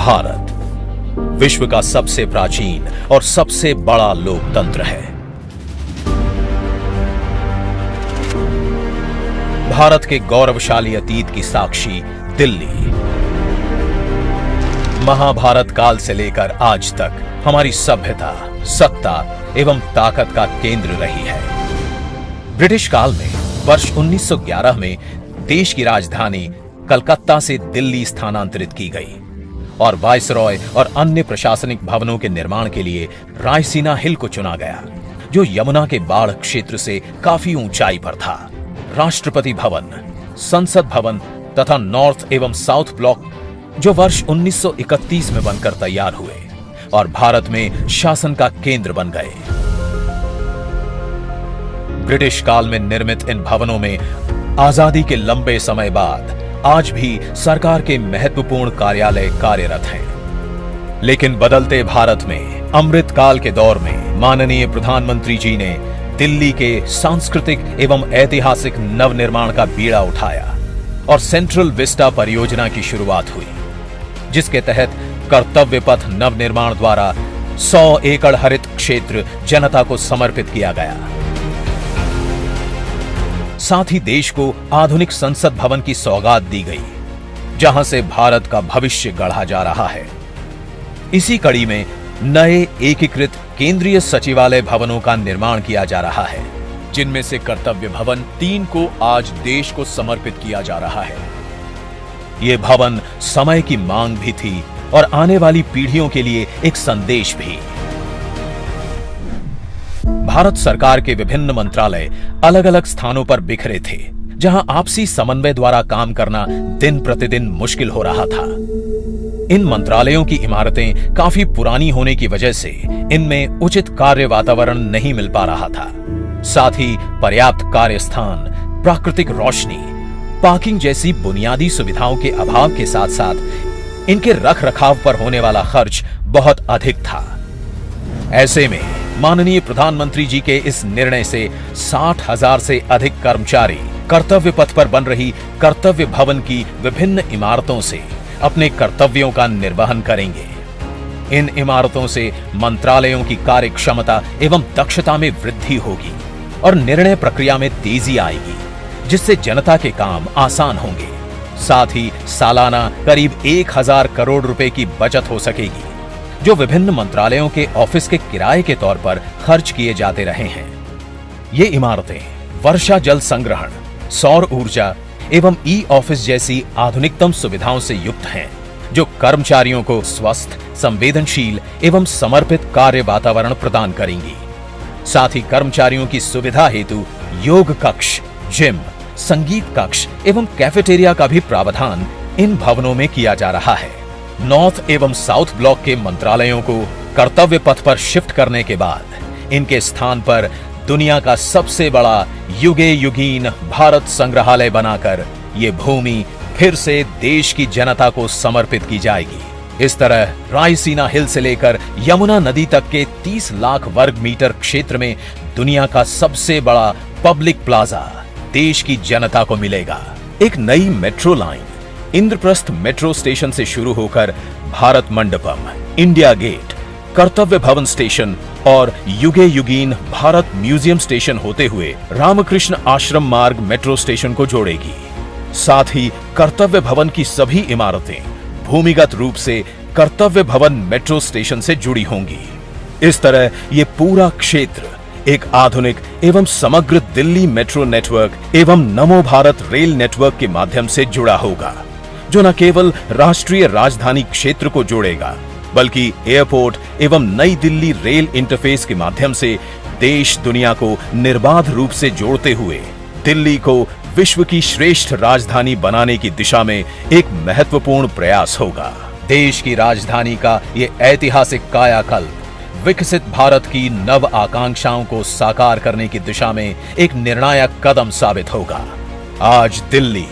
भारत विश्व का सबसे प्राचीन और सबसे बड़ा लोकतंत्र है। भारत के गौरवशाली अतीत की साक्षी दिल्ली महाभारत काल से लेकर आज तक हमारी सभ्यता, सत्ता एवं ताकत का केंद्र रही है। ब्रिटिश काल में वर्ष 1911 में देश की राजधानी कलकत्ता से दिल्ली स्थानांतरित की गई और वायसरॉय और अन्य प्रशासनिक भवनों के निर्माण के लिए रायसीना हिल को चुना गया, जो यमुना के बाढ़ क्षेत्र से काफी ऊंचाई पर था। राष्ट्रपति भवन, संसद भवन तथा नॉर्थ एवं साउथ ब्लॉक जो वर्ष 1931 में बनकर तैयार हुए और भारत में शासन का केंद्र बन गए। ब्रिटिश काल में निर्मित इन भवनों में आजादी के लंबे समय बाद आज भी सरकार के महत्वपूर्ण कार्यालय कार्यरत हैं। लेकिन बदलते भारत में अमृत काल के दौर में माननीय प्रधानमंत्री जी ने दिल्ली के सांस्कृतिक एवं ऐतिहासिक नवनिर्माण का बीड़ा उठाया और सेंट्रल विस्टा परियोजना की शुरुआत हुई, जिसके तहत कर्तव्य पथ नवनिर्माण द्वारा 100 एकड़ हरित क्षेत्र जनता को समर्पित किया गया। साथ ही देश को आधुनिक संसद भवन की सौगात दी गई, जहां से भारत का भविष्य गढ़ा जा रहा है। इसी कड़ी में नए एकीकृत केंद्रीय सचिवालय भवनों का निर्माण किया जा रहा है, जिनमें से कर्तव्य भवन 3 को आज देश को समर्पित किया जा रहा है। ये भवन समय की मांग भी थी और आने वाली पीढ़ियों के लिए एक संदेश भी। भारत सरकार के विभिन्न मंत्रालय अलग अलग स्थानों पर बिखरे थे, जहां आपसी समन्वय द्वारा काम करना दिन प्रतिदिन मुश्किल हो रहा था। इन मंत्रालयों की इमारतें काफी पुरानी होने की वजह से इनमें उचित कार्य वातावरण नहीं मिल पा रहा था। साथ ही पर्याप्त कार्यस्थान, प्राकृतिक रोशनी, पार्किंग जैसी बुनियादी सुविधाओं के अभाव के साथ साथ इनके रख रखाव पर होने वाला खर्च बहुत अधिक था। ऐसे में माननीय प्रधानमंत्री जी के इस निर्णय से 60,000 से अधिक कर्मचारी कर्तव्य पथ पर बन रही कर्तव्य भवन की विभिन्न इमारतों से अपने कर्तव्यों का निर्वहन करेंगे। इन इमारतों से मंत्रालयों की कार्य क्षमता एवं दक्षता में वृद्धि होगी और निर्णय प्रक्रिया में तेजी आएगी, जिससे जनता के काम आसान होंगे। साथ ही सालाना करीब 1000 करोड़ रुपए की बचत हो सकेगी, जो विभिन्न मंत्रालयों के ऑफिस के किराए के तौर पर खर्च किए जाते रहे हैं। ये इमारतें वर्षा जल संग्रहण, सौर ऊर्जा एवं ई ऑफिस जैसी आधुनिकतम सुविधाओं से युक्त हैं, जो कर्मचारियों को स्वस्थ, संवेदनशील एवं समर्पित कार्य वातावरण प्रदान करेंगी। साथ ही कर्मचारियों की सुविधा हेतु योग कक्ष, जिम, संगीत कक्ष एवं कैफेटेरिया का भी प्रावधान इन भवनों में किया जा रहा है। नॉर्थ एवं साउथ ब्लॉक के मंत्रालयों को कर्तव्य पथ पर शिफ्ट करने के बाद इनके स्थान पर दुनिया का सबसे बड़ा युगे युगीन भारत संग्रहालय बनाकर ये भूमि फिर से देश की जनता को समर्पित की जाएगी। इस तरह रायसीना हिल से लेकर यमुना नदी तक के 30 लाख वर्ग मीटर क्षेत्र में दुनिया का सबसे बड़ा पब्लिक प्लाजा देश की जनता को मिलेगा। एक नई metro line Indraprastha metro station से शुरू होकर भारत मंडपम, इंडिया गेट, कर्तव्य भवन स्टेशन और युगे युगीन भारत म्यूजियम स्टेशन होते हुए रामकृष्ण आश्रम मार्ग मेट्रो स्टेशन को जोड़ेगी। साथ ही कर्तव्य भवन की सभी इमारतें भूमिगत रूप से कर्तव्य भवन मेट्रो स्टेशन से जुड़ी होंगी। इस तरह ये पूरा क्षेत्र एक आधुनिक एवं समग्र दिल्ली मेट्रो नेटवर्क एवं नमो भारत रेल नेटवर्क के माध्यम से जुड़ा होगा, जो न केवल राष्ट्रीय राजधानी क्षेत्र को जोड़ेगा, बल्कि एयरपोर्ट एवं नई दिल्ली रेल इंटरफेस के माध्यम से देश दुनिया को निर्बाध रूप से जोड़ते हुए दिल्ली को विश्व की श्रेष्ठ राजधानी बनाने की दिशा में एक महत्वपूर्ण प्रयास होगा। देश की राजधानी का ये ऐतिहासिक कायाकल्प विकसित भारत की नव आकांक्षाओं को साकार करने की दिशा में एक निर्णायक कदम साबित होगा। आज दिल्ली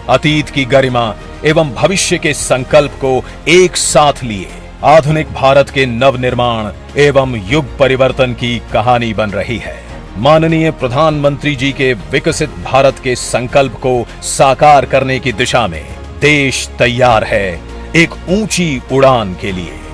अतीत की गरिमा एवं भविष्य के संकल्प को एक साथ लिए आधुनिक भारत के नवनिर्माण एवं युग परिवर्तन की कहानी बन रही है। माननीय प्रधानमंत्री जी के विकसित भारत के संकल्प को साकार करने की दिशा में देश तैयार है एक ऊंची उड़ान के लिए।